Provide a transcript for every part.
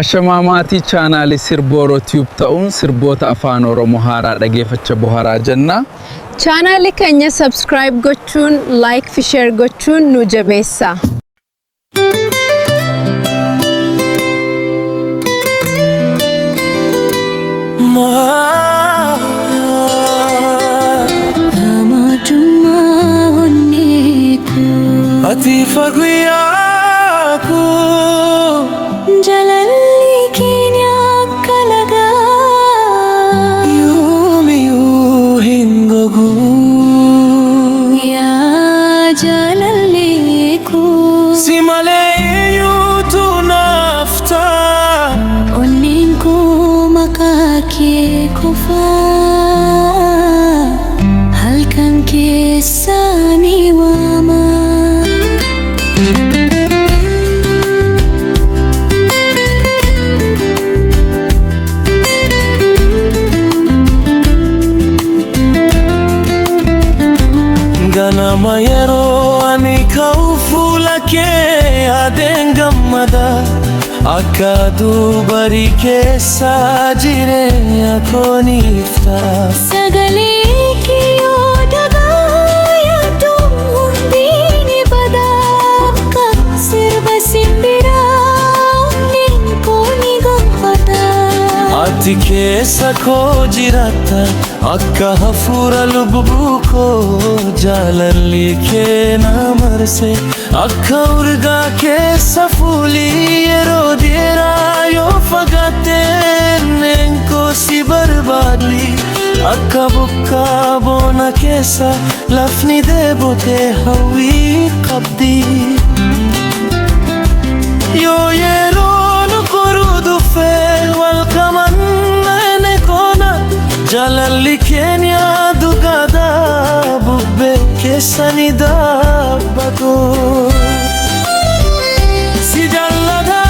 Ashamaamaatii chaanaalii Sirbooroo Tube ta'uun sirboota afaan Oromoo haaraa dhageeffachaa bohaaraa jenna. Chaanaalii keenya subscribe gochuun, like fi share gochuun nu jabeessa. Atifa guyaku Jalalli kenya kalaga Yumi hingogu Ya jalalli ku Simale yutu nafta Oninku makake kufa Halkan kesani wama Ganama yeroo ani kaufula kee adengamada akka dubarii keessa jireenya kooniifta Sagalee kiyoo dhagaa yaaduu hundiin badaa akka sirba simbiraa onneen koo ni gonfata. Ati keessa koo jiraata akka hafuura lubbuu koo jaalalli kee na marse akka urgaa keessa fuulii yeroo dheeraa yoo fagaateen koo si barbaaddi akka bokkaa bona keessa lafni deebotee hawwii qabdi yoo yeroo nu koruu dhufee wal qabanne koona jalalli keenya dhugaadha bubbee keessanii dhaabbatu si jallada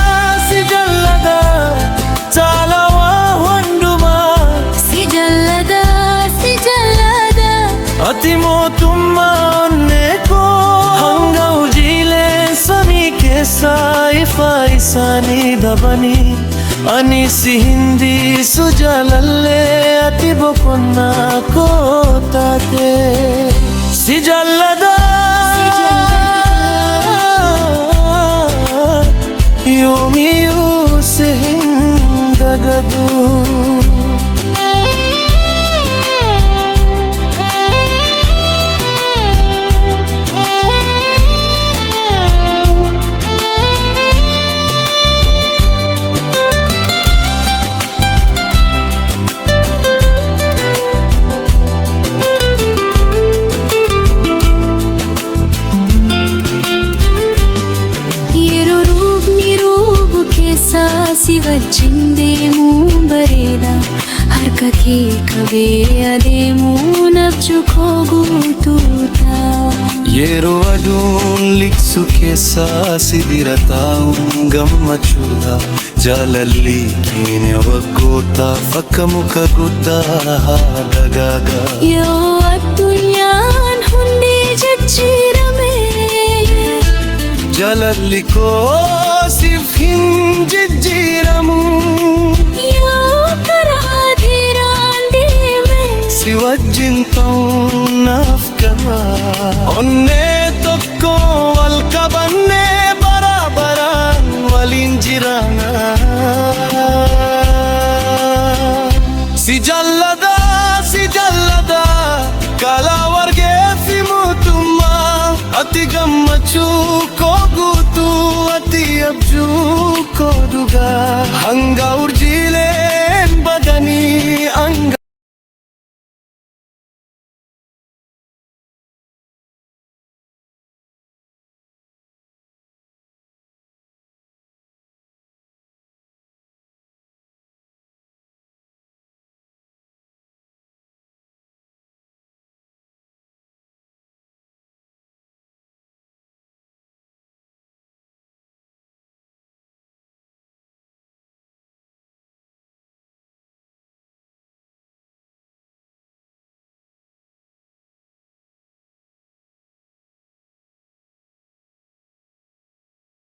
taalawaa hundumaa Si jallada ati mootummaa onnee koo hanga hojiileen samii keessaa ifa isaanii dhabanii ani si hindisu jaalallee ati boqonnaa koo taate si jallada yoomiyyuu si hin dagadu. Si wajjin deemuun bareeda harka kee qabee adeemuun abjuu koo guutuudha. Yeroo aduun liksu keessaa si bira taa'uun gammachuudha jaalalli keenya waggootaaf akka muka guddaa dagaaga. Yoo addunyaan hundi jijjiirame jaalalli koo siif hin jijjiiramu yoo karaa dheeraan deeme si wajjin ta'uun naaf gama onnee tokko wal qabannee bara baraan waliin jiraanna si jallada kalaa wargeessi mootummaa ati gammachuu koo guutuu ati abjuu koo dhugaa hanga urjii